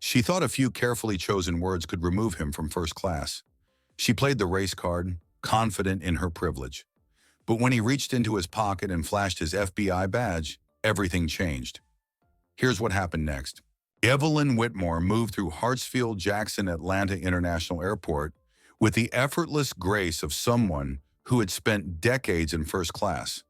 She thought a few carefully chosen words could remove him from first class. She played the race card, confident in her privilege. But when he reached into his pocket and flashed his FBI badge, everything changed. Here's what happened next. Evelyn Whitmore moved through Hartsfield-Jackson Atlanta International Airport with the effortless grace of someone who had spent decades in first class.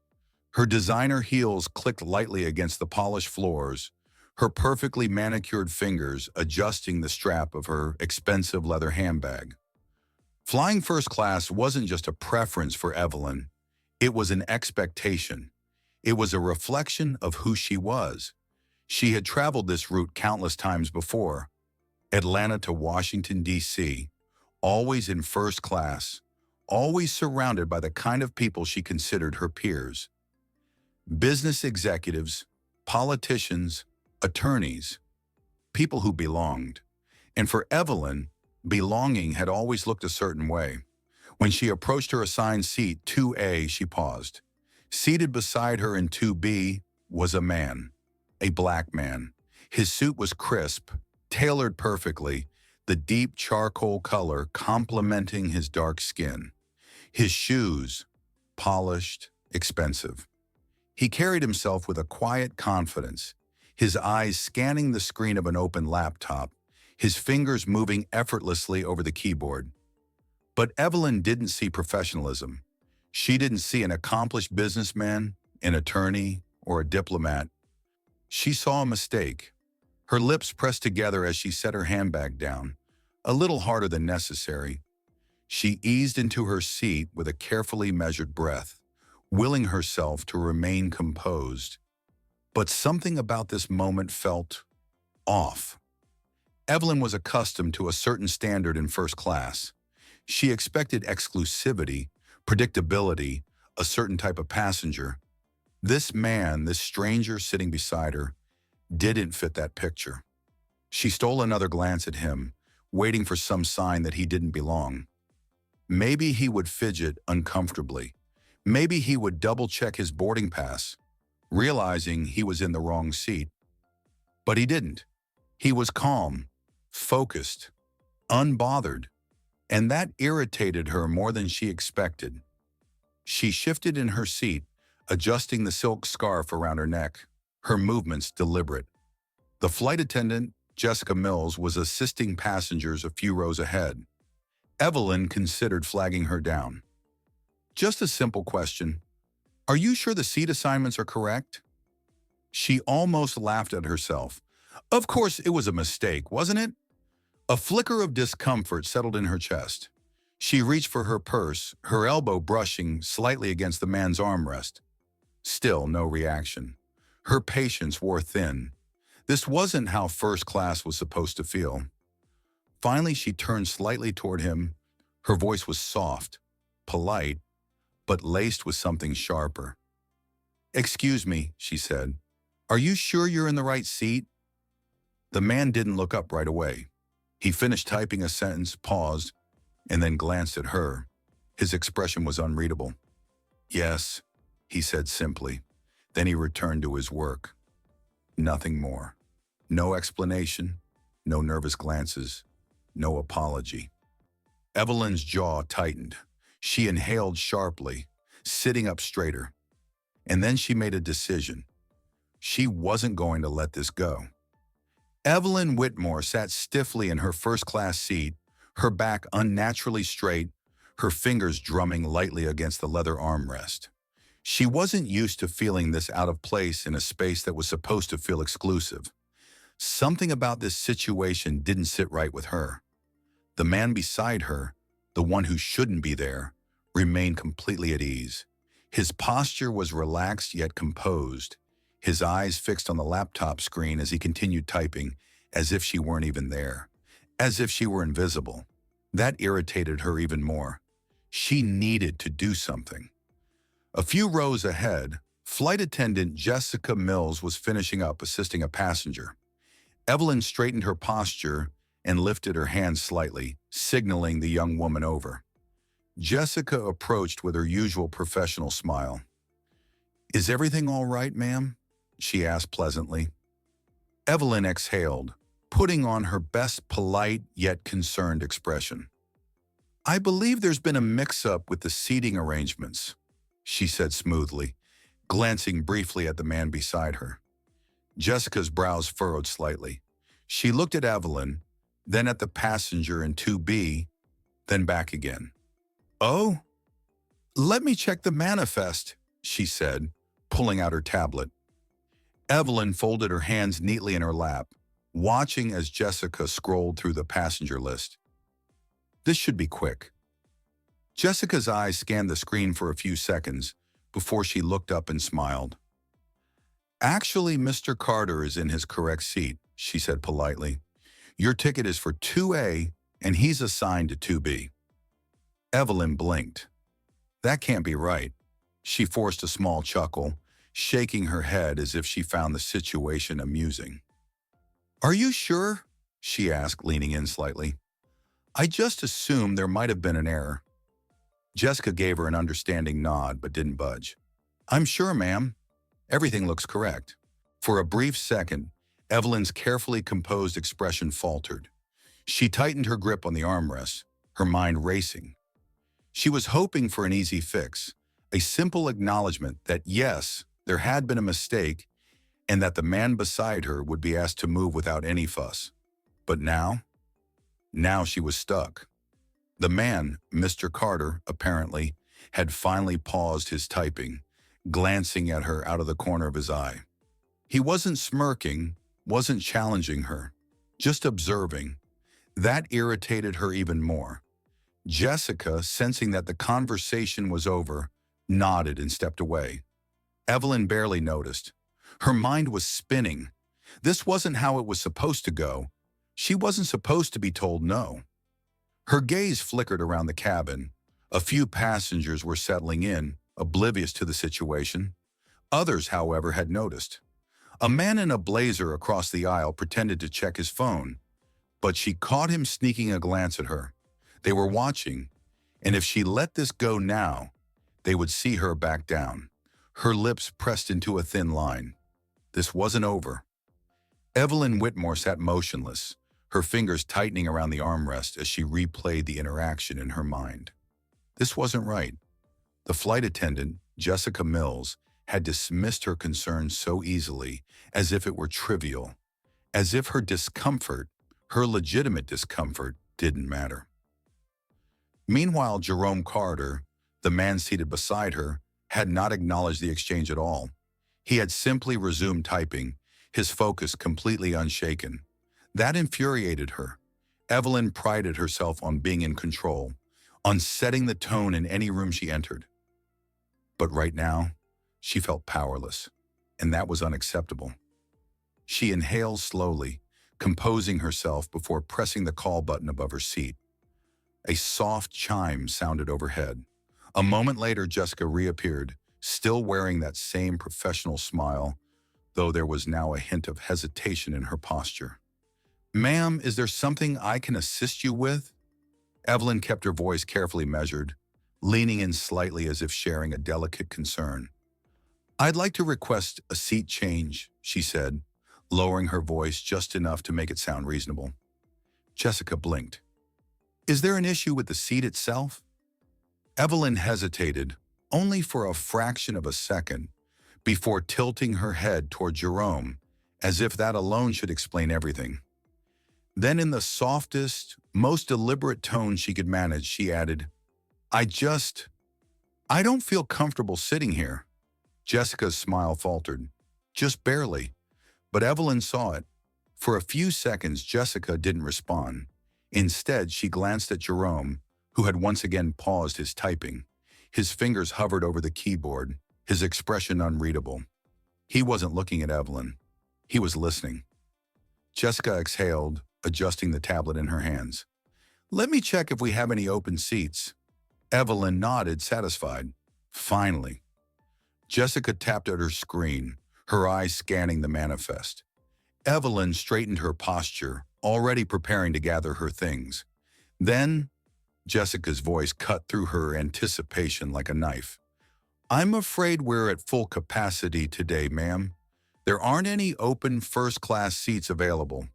Her designer heels clicked lightly against the polished floors, her perfectly manicured fingers adjusting the strap of her expensive leather handbag. Flying first class wasn't just a preference for Evelyn, it was an expectation. It was a reflection of who she was. She had traveled this route countless times before, Atlanta to Washington, D.C., always in first class, always surrounded by the kind of people she considered her peers. Business executives, politicians, attorneys, people who belonged. And for Evelyn, belonging had always looked a certain way. When she approached her assigned seat, 2A, she paused. Seated beside her in 2B was a man, a black man. His suit was crisp, tailored perfectly, the deep charcoal color complementing his dark skin. His shoes, polished, expensive. He carried himself with a quiet confidence, his eyes scanning the screen of an open laptop, his fingers moving effortlessly over the keyboard. But Evelyn didn't see professionalism. She didn't see an accomplished businessman, an attorney, or a diplomat. She saw a mistake. Her lips pressed together as she set her handbag down, a little harder than necessary. She eased into her seat with a carefully measured breath, willing herself to remain composed. But something about this moment felt off. Evelyn was accustomed to a certain standard in first class. She expected exclusivity, predictability, a certain type of passenger. This man, this stranger sitting beside her, didn't fit that picture. She stole another glance at him, waiting for some sign that he didn't belong. Maybe he would fidget uncomfortably. Maybe he would double-check his boarding pass, realizing he was in the wrong seat. But he didn't. He was calm, focused, unbothered, and that irritated her more than she expected. She shifted in her seat, adjusting the silk scarf around her neck, her movements deliberate. The flight attendant, Jessica Mills, was assisting passengers a few rows ahead. Evelyn considered flagging her down. Just a simple question. Are you sure the seat assignments are correct? She almost laughed at herself. Of course, it was a mistake, wasn't it? A flicker of discomfort settled in her chest. She reached for her purse, her elbow brushing slightly against the man's armrest. Still no reaction. Her patience wore thin. This wasn't how first class was supposed to feel. Finally, she turned slightly toward him. Her voice was soft, polite, but laced with something sharper. "Excuse me," she said. "Are you sure you're in the right seat?" The man didn't look up right away. He finished typing a sentence, paused, and then glanced at her. His expression was unreadable. "Yes," he said simply. Then he returned to his work. Nothing more. No explanation, no nervous glances, no apology. Evelyn's jaw tightened. She inhaled sharply, sitting up straighter. And then she made a decision. She wasn't going to let this go. Evelyn Whitmore sat stiffly in her first-class seat, her back unnaturally straight, her fingers drumming lightly against the leather armrest. She wasn't used to feeling this out of place in a space that was supposed to feel exclusive. Something about this situation didn't sit right with her. The man beside her, the one who shouldn't be there, remained completely at ease. His posture was relaxed yet composed, his eyes fixed on the laptop screen as he continued typing, as if she weren't even there, as if she were invisible. That irritated her even more. She needed to do something. A few rows ahead, flight attendant Jessica Mills was finishing up assisting a passenger. Evelyn straightened her posture and lifted her hands slightly, signaling the young woman over. Jessica approached with her usual professional smile. "Is everything all right, ma'am?" she asked pleasantly. Evelyn exhaled, putting on her best polite yet concerned expression. "I believe there's been a mix-up with the seating arrangements," she said smoothly, glancing briefly at the man beside her. Jessica's brows furrowed slightly. She looked at Evelyn, then at the passenger in 2B, then back again. "Oh, let me check the manifest," she said, pulling out her tablet. Evelyn folded her hands neatly in her lap, watching as Jessica scrolled through the passenger list. "This should be quick." Jessica's eyes scanned the screen for a few seconds before she looked up and smiled. "Actually, Mr. Carter is in his correct seat," she said politely. "Your ticket is for 2A, and he's assigned to 2B. Evelyn blinked. "That can't be right." She forced a small chuckle, shaking her head as if she found the situation amusing. "Are you sure?" she asked, leaning in slightly. "I just assumed there might have been an error." Jessica gave her an understanding nod but didn't budge. "I'm sure, ma'am. Everything looks correct." For a brief second, Evelyn's carefully composed expression faltered. She tightened her grip on the armrest, her mind racing. She was hoping for an easy fix, a simple acknowledgement that yes, there had been a mistake and that the man beside her would be asked to move without any fuss. But now she was stuck. The man, Mr. Carter, apparently, had finally paused his typing, glancing at her out of the corner of his eye. He wasn't smirking, wasn't challenging her, just observing. That irritated her even more. Jessica, sensing that the conversation was over, nodded and stepped away. Evelyn barely noticed. Her mind was spinning. This wasn't how it was supposed to go. She wasn't supposed to be told no. Her gaze flickered around the cabin. A few passengers were settling in, oblivious to the situation. Others, however, had noticed. A man in a blazer across the aisle pretended to check his phone, but she caught him sneaking a glance at her. They were watching, and if she let this go now, they would see her back down, her lips pressed into a thin line. This wasn't over. Evelyn Whitmore sat motionless, her fingers tightening around the armrest as she replayed the interaction in her mind. This wasn't right. The flight attendant, Jessica Mills, had dismissed her concerns so easily, as if it were trivial, as if her discomfort, her legitimate discomfort, didn't matter. Meanwhile, Jerome Carter, the man seated beside her, had not acknowledged the exchange at all. He had simply resumed typing, his focus completely unshaken. That infuriated her. Evelyn prided herself on being in control, on setting the tone in any room she entered. But right now, she felt powerless, and that was unacceptable. She inhaled slowly, composing herself before pressing the call button above her seat. A soft chime sounded overhead. A moment later, Jessica reappeared, still wearing that same professional smile, though there was now a hint of hesitation in her posture. "Ma'am, is there something I can assist you with?" Evelyn kept her voice carefully measured, leaning in slightly as if sharing a delicate concern. "I'd like to request a seat change," she said, lowering her voice just enough to make it sound reasonable. Jessica blinked. "Is there an issue with the seat itself?" Evelyn hesitated, only for a fraction of a second, before tilting her head toward Jerome, as if that alone should explain everything. Then in the softest, most deliberate tone she could manage, she added, I don't feel comfortable sitting here." Jessica's smile faltered, just barely, but Evelyn saw it. For a few seconds, Jessica didn't respond. Instead, she glanced at Jerome, who had once again paused his typing. His fingers hovered over the keyboard, his expression unreadable. He wasn't looking at Evelyn. He was listening. Jessica exhaled, adjusting the tablet in her hands. "Let me check if we have any open seats." Evelyn nodded, satisfied. Finally. Jessica tapped at her screen, her eyes scanning the manifest. Evelyn straightened her posture, already preparing to gather her things. Then, Jessica's voice cut through her anticipation like a knife. "I'm afraid we're at full capacity today, ma'am. There aren't any open first-class seats available."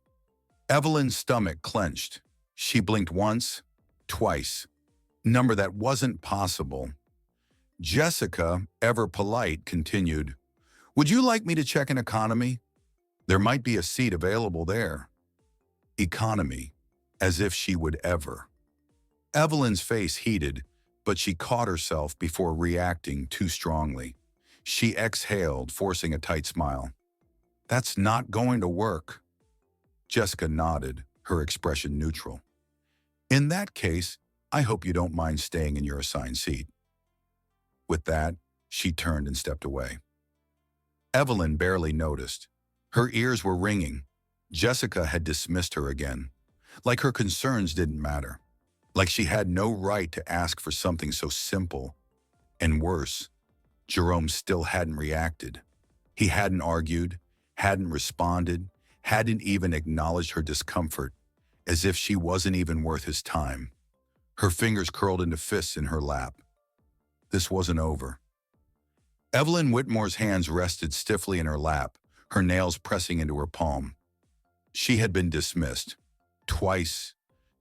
Evelyn's stomach clenched. She blinked once, twice. Number that wasn't possible. Jessica, ever polite, continued, "Would you like me to check an economy? There might be a seat available there." Economy, as if she would ever. Evelyn's face heated, but she caught herself before reacting too strongly. She exhaled, forcing a tight smile. "That's not going to work." Jessica nodded, her expression neutral. "In that case, I hope you don't mind staying in your assigned seat." With that, she turned and stepped away. Evelyn barely noticed. Her ears were ringing. Jessica had dismissed her again, like her concerns didn't matter, like she had no right to ask for something so simple. And worse, Jerome still hadn't reacted. He hadn't argued, hadn't responded, hadn't even acknowledged her discomfort, as if she wasn't even worth his time. Her fingers curled into fists in her lap. This wasn't over. Evelyn Whitmore's hands rested stiffly in her lap, her nails pressing into her palm. She had been dismissed. Twice.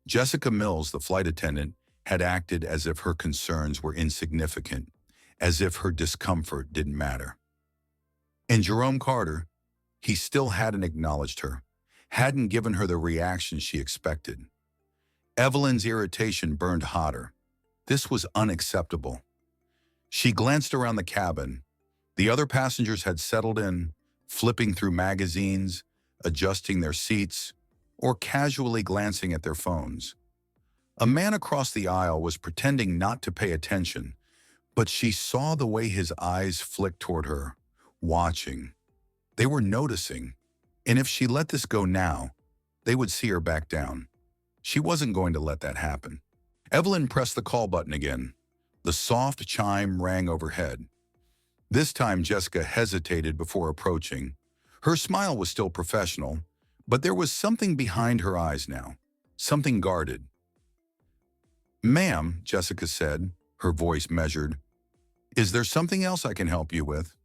Jessica Mills, the flight attendant, had acted as if her concerns were insignificant, as if her discomfort didn't matter. And Jerome Carter, he still hadn't acknowledged her, hadn't given her the reaction she expected. Evelyn's irritation burned hotter. This was unacceptable. She glanced around the cabin. The other passengers had settled in, flipping through magazines, adjusting their seats, or casually glancing at their phones. A man across the aisle was pretending not to pay attention, but she saw the way his eyes flicked toward her, watching. They were noticing, and if she let this go now, they would see her back down. She wasn't going to let that happen. Evelyn pressed the call button again. The soft chime rang overhead. This time Jessica hesitated before approaching. Her smile was still professional, but there was something behind her eyes now, something guarded. "Ma'am," Jessica said, her voice measured, "is there something else I can help you with?"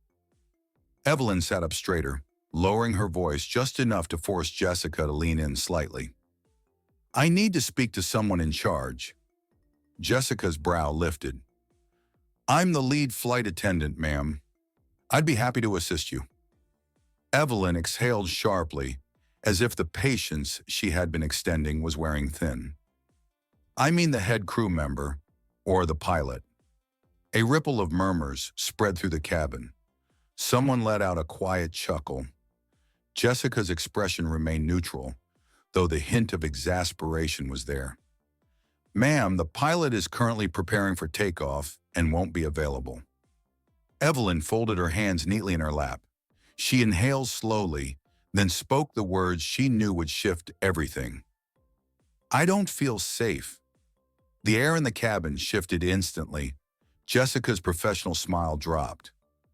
Evelyn sat up straighter, lowering her voice just enough to force Jessica to lean in slightly. "I need to speak to someone in charge." Jessica's brow lifted. "I'm the lead flight attendant, ma'am. I'd be happy to assist you." Evelyn exhaled sharply, as if the patience she had been extending was wearing thin. "I mean the head crew member, or the pilot." A ripple of murmurs spread through the cabin. Someone let out a quiet chuckle. Jessica's expression remained neutral, though the hint of exasperation was there. "Ma'am, the pilot is currently preparing for takeoff and won't be available." Evelyn folded her hands neatly in her lap. She inhaled slowly, then spoke the words she knew would shift everything. "I don't feel safe." The air in the cabin shifted instantly. Jessica's professional smile dropped.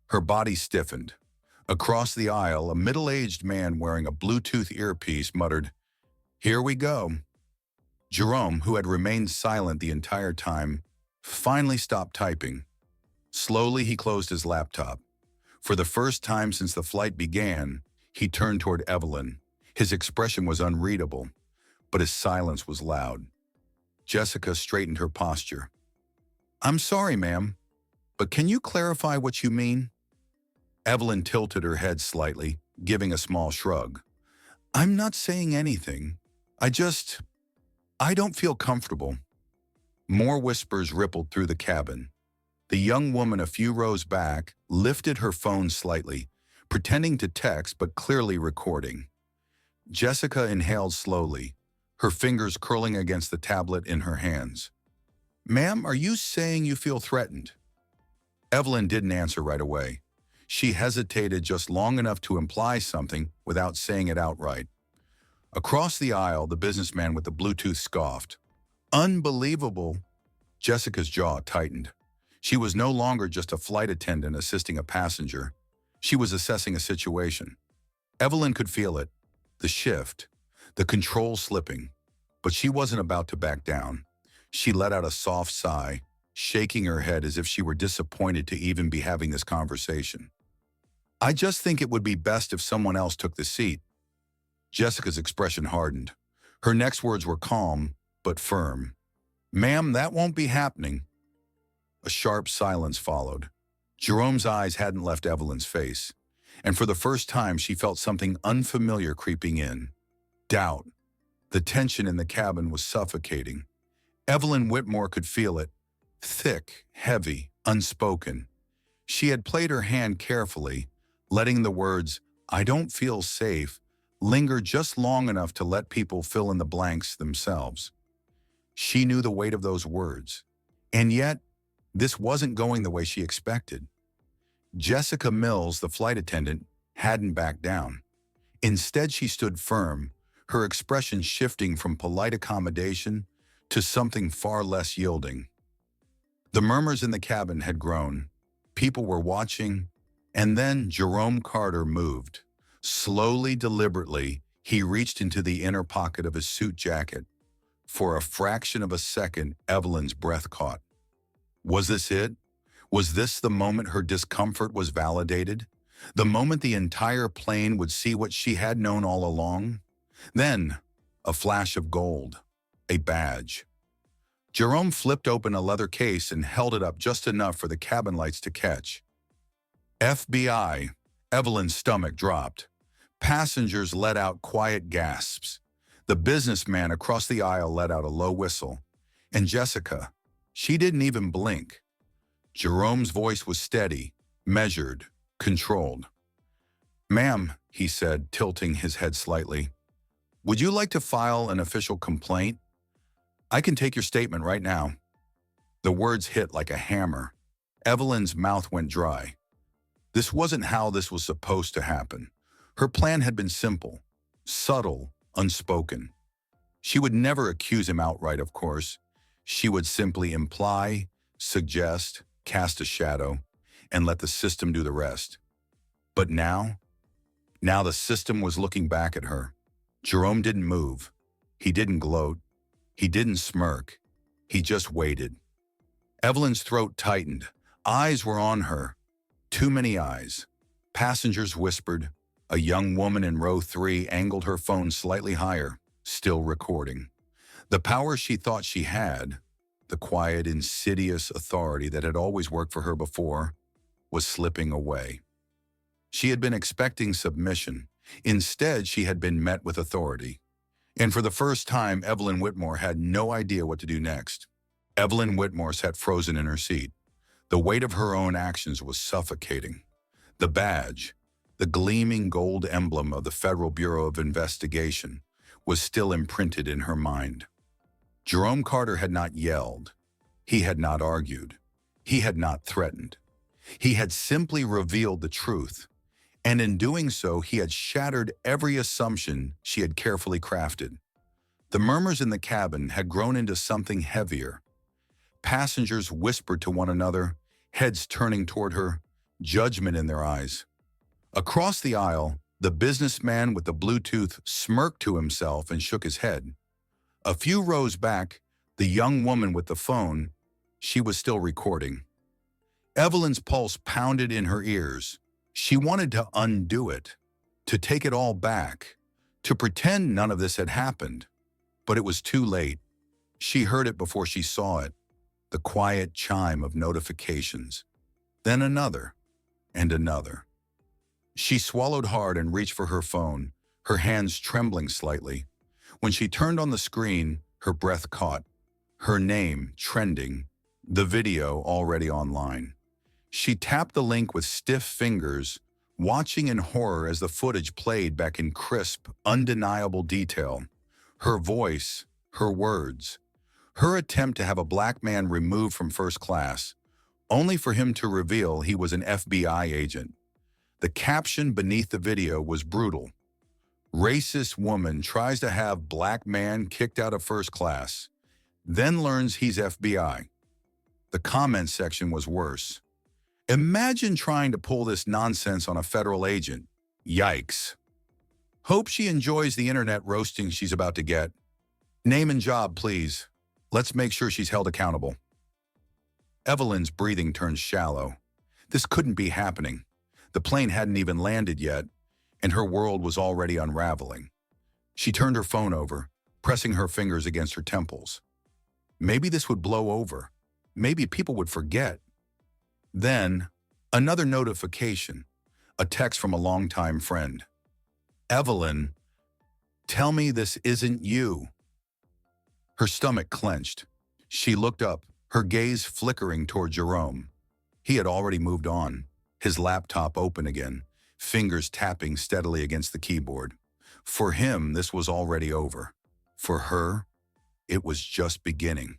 Her body stiffened. Across the aisle, a middle-aged man wearing a Bluetooth earpiece muttered, "Here we go." Jerome, who had remained silent the entire time, finally stopped typing. Slowly, he closed his laptop. For the first time since the flight began, he turned toward Evelyn. His expression was unreadable, but his silence was loud. Jessica straightened her posture. "I'm sorry, ma'am, but can you clarify what you mean?" Evelyn tilted her head slightly, giving a small shrug. "I'm not saying anything. I don't feel comfortable." More whispers rippled through the cabin. The young woman a few rows back lifted her phone slightly, pretending to text but clearly recording. Jessica inhaled slowly, her fingers curling against the tablet in her hands. "Ma'am, are you saying you feel threatened?" Evelyn didn't answer right away. She hesitated just long enough to imply something without saying it outright. Across the aisle, the businessman with the Bluetooth scoffed. "Unbelievable." Jessica's jaw tightened. She was no longer just a flight attendant assisting a passenger. She was assessing a situation. Evelyn could feel it, the shift, the control slipping, but she wasn't about to back down. She let out a soft sigh, shaking her head as if she were disappointed to even be having this conversation. "I just think it would be best if someone else took the seat." Jessica's expression hardened. Her next words were calm, but firm. "Ma'am, that won't be happening." A sharp silence followed. Jerome's eyes hadn't left Evelyn's face, and for the first time she felt something unfamiliar creeping in. Doubt. The tension in the cabin was suffocating. Evelyn Whitmore could feel it. Thick, heavy, unspoken. She had played her hand carefully, letting the words, "I don't feel safe," linger just long enough to let people fill in the blanks themselves. She knew the weight of those words. And yet, this wasn't going the way she expected. Jessica Mills, the flight attendant, hadn't backed down. Instead, she stood firm, her expression shifting from polite accommodation to something far less yielding. The murmurs in the cabin had grown. People were watching, and then Jerome Carter moved. Slowly, deliberately, he reached into the inner pocket of his suit jacket. For a fraction of a second, Evelyn's breath caught. Was this it? Was this the moment her discomfort was validated? The moment the entire plane would see what she had known all along? Then, a flash of gold. A badge. Jerome flipped open a leather case and held it up just enough for the cabin lights to catch. FBI. Evelyn's stomach dropped. Passengers let out quiet gasps. The businessman across the aisle let out a low whistle. And Jessica, she didn't even blink. Jerome's voice was steady, measured, controlled. "Ma'am," he said, tilting his head slightly, "would you like to file an official complaint? I can take your statement right now." The words hit like a hammer. Evelyn's mouth went dry. This wasn't how this was supposed to happen. Her plan had been simple, subtle, unspoken. She would never accuse him outright, of course. She would simply imply, suggest, cast a shadow, and let the system do the rest. But now the system was looking back at her. Jerome didn't move. He didn't gloat. He didn't smirk. He just waited. Evelyn's throat tightened. Eyes were on her. Too many eyes. Passengers whispered. A young woman in row 3 angled her phone slightly higher, still recording. The power she thought she had, the quiet, insidious authority that had always worked for her before, was slipping away. She had been expecting submission. Instead, she had been met with authority. And for the first time, Evelyn Whitmore had no idea what to do next. Evelyn Whitmore sat frozen in her seat. The weight of her own actions was suffocating. The badge, the gleaming gold emblem of the Federal Bureau of Investigation, was still imprinted in her mind. Jerome Carter had not yelled. He had not argued. He had not threatened. He had simply revealed the truth. And in doing so, he had shattered every assumption she had carefully crafted. The murmurs in the cabin had grown into something heavier. Passengers whispered to one another, heads turning toward her, judgment in their eyes. Across the aisle, the businessman with the Bluetooth smirked to himself and shook his head. A few rows back, the young woman with the phone, she was still recording. Evelyn's pulse pounded in her ears. She wanted to undo it, to take it all back, to pretend none of this had happened. But it was too late. She heard it before she saw it, the quiet chime of notifications. Then another, and another. She swallowed hard and reached for her phone, her hands trembling slightly. When she turned on the screen, her breath caught. Her name trending, the video already online. She tapped the link with stiff fingers, watching in horror as the footage played back in crisp, undeniable detail. Her voice, her words, her attempt to have a black man removed from first class, only for him to reveal he was an FBI agent. The caption beneath the video was brutal. "Racist woman tries to have black man kicked out of first class, then learns he's FBI." The comment section was worse. "Imagine trying to pull this nonsense on a federal agent. Yikes. Hope she enjoys the internet roasting she's about to get. Name and job, please. Let's make sure she's held accountable." Evelyn's breathing turned shallow. This couldn't be happening. The plane hadn't even landed yet, and her world was already unraveling. She turned her phone over, pressing her fingers against her temples. Maybe this would blow over. Maybe people would forget. Then, another notification, a text from a longtime friend. Evelyn, tell me this isn't you. Her stomach clenched. She looked up, her gaze flickering toward Jerome. He had already moved on, his laptop open again, fingers tapping steadily against the keyboard. For him, this was already over. For her, it was just beginning.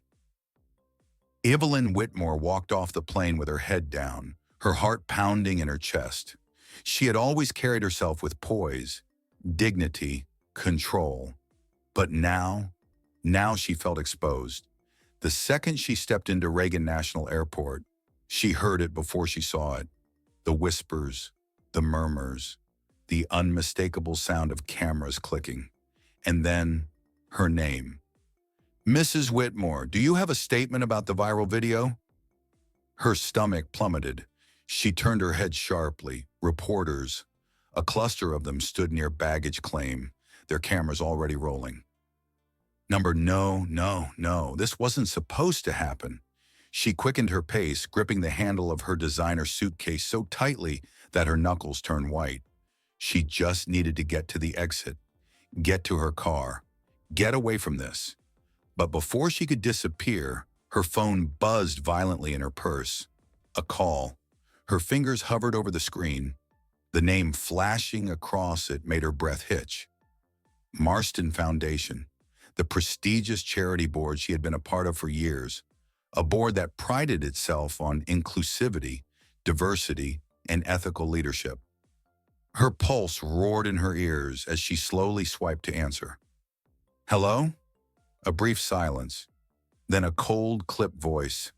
Evelyn Whitmore walked off the plane with her head down, her heart pounding in her chest. She had always carried herself with poise, dignity, control. But now she felt exposed. The second she stepped into Reagan National Airport, she heard it before she saw it. The whispers, the murmurs, the unmistakable sound of cameras clicking. And then, her name. Mrs. Whitmore, do you have a statement about the viral video? Her stomach plummeted. She turned her head sharply. Reporters, a cluster of them, stood near baggage claim, their cameras already rolling. No, this wasn't supposed to happen. She quickened her pace, gripping the handle of her designer suitcase so tightly that her knuckles turned white. She just needed to get to the exit, get to her car, get away from this. But before she could disappear, her phone buzzed violently in her purse. A call. Her fingers hovered over the screen. The name flashing across it made her breath hitch. Marston Foundation, the prestigious charity board she had been a part of for years, a board that prided itself on inclusivity, diversity, and ethical leadership. Her pulse roared in her ears as she slowly swiped to answer. Hello? A brief silence, then a cold, clipped voice.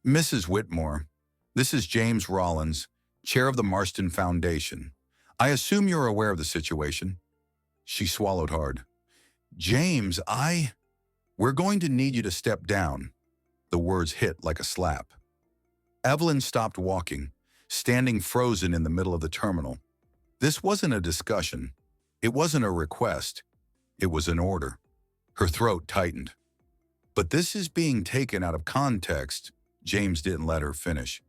Mrs. Whitmore, this is James Rollins, chair of the Marston Foundation. I assume you're aware of the situation. She swallowed hard. James, we're going to need you to step down. The words hit like a slap. Evelyn stopped walking, standing frozen in the middle of the terminal. This wasn't a discussion. It wasn't a request. It was an order. Her throat tightened. But this is being taken out of context. James didn't let her finish.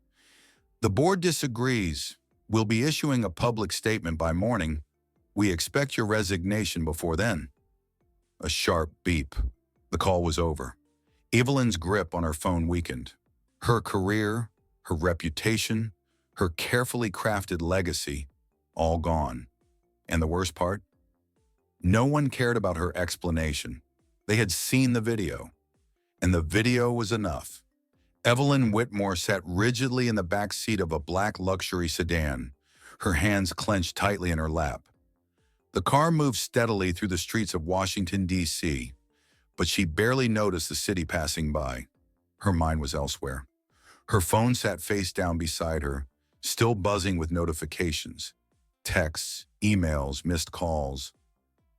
The board disagrees. We'll be issuing a public statement by morning. We expect your resignation before then. A sharp beep. The call was over. Evelyn's grip on her phone weakened. Her career, her reputation, her carefully crafted legacy, all gone. And the worst part? No one cared about her explanation. They had seen the video, and the video was enough. Evelyn Whitmore sat rigidly in the back seat of a black luxury sedan, her hands clenched tightly in her lap. The car moved steadily through the streets of Washington, D.C., but she barely noticed the city passing by. Her mind was elsewhere. Her phone sat face down beside her, still buzzing with notifications, texts, emails, missed calls.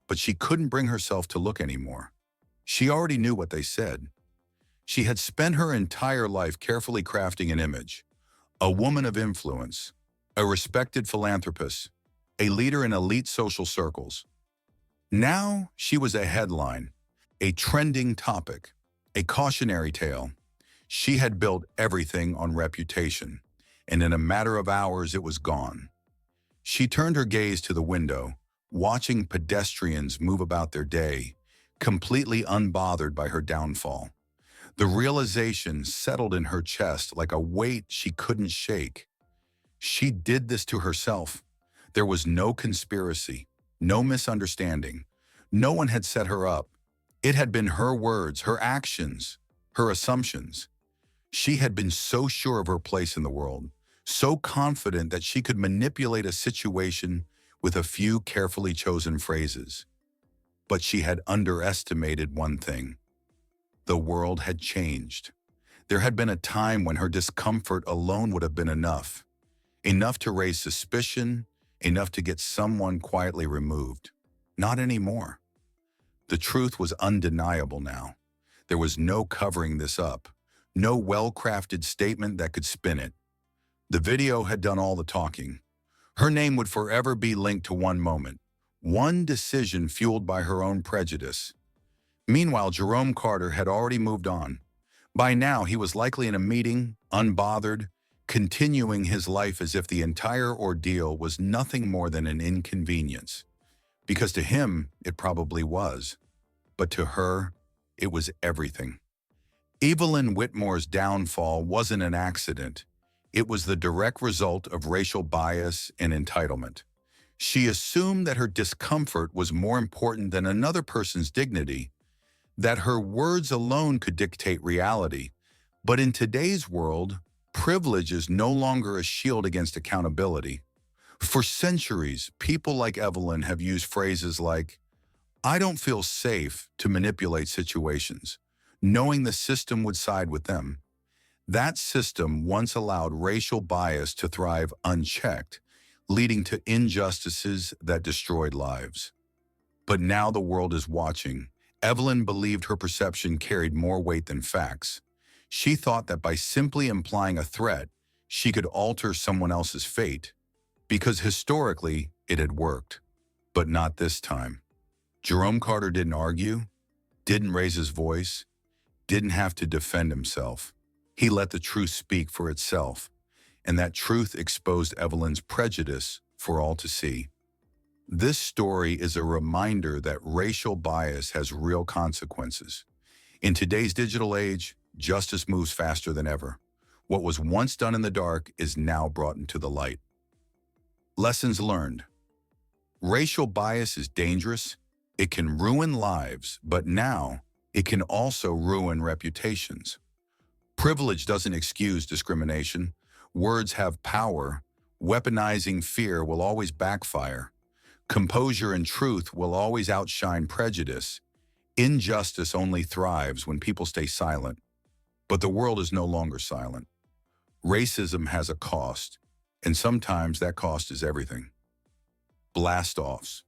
But she couldn't bring herself to look anymore. She already knew what they said. She had spent her entire life carefully crafting an image, a woman of influence, a respected philanthropist, a leader in elite social circles. Now she was a headline, a trending topic, a cautionary tale. She had built everything on reputation, and in a matter of hours it was gone. She turned her gaze to the window, watching pedestrians move about their day, completely unbothered by her downfall. The realization settled in her chest like a weight she couldn't shake. She did this to herself. There was no conspiracy, no misunderstanding. No one had set her up. It had been her words, her actions, her assumptions. She had been so sure of her place in the world, so confident that she could manipulate a situation with a few carefully chosen phrases. But she had underestimated one thing. The world had changed. There had been a time when her discomfort alone would have been enough. Enough to raise suspicion, enough to get someone quietly removed. Not anymore. The truth was undeniable now. There was no covering this up, no well-crafted statement that could spin it. The video had done all the talking. Her name would forever be linked to one moment, One decision fueled by her own prejudice. Meanwhile, Jerome Carter had already moved on. By now, he was likely in a meeting, unbothered, continuing his life as if the entire ordeal was nothing more than an inconvenience. Because to him, it probably was. But to her, it was everything. Evelyn Whitmore's downfall wasn't an accident. It was the direct result of racial bias and entitlement. She assumed that her discomfort was more important than another person's dignity, that her words alone could dictate reality. But in today's world, privilege is no longer a shield against accountability. For centuries, people like Evelyn have used phrases like, "I don't feel safe," to manipulate situations, knowing the system would side with them. That system once allowed racial bias to thrive unchecked, leading to injustices that destroyed lives. But now the world is watching. Evelyn believed her perception carried more weight than facts. She thought that by simply implying a threat, she could alter someone else's fate, because historically it had worked. But not this time. Jerome Carter didn't argue, didn't raise his voice, didn't have to defend himself. He let the truth speak for itself, and that truth exposed Evelyn's prejudice for all to see. This story is a reminder that racial bias has real consequences. In today's digital age, justice moves faster than ever. What was once done in the dark is now brought into the light. Lessons learned. Racial bias is dangerous. It can ruin lives, but now it can also ruin reputations. Privilege doesn't excuse discrimination. Words have power. Weaponizing fear will always backfire. Composure and truth will always outshine prejudice. Injustice only thrives when people stay silent. But the world is no longer silent. Racism has a cost, and sometimes that cost is everything. Blast-offs.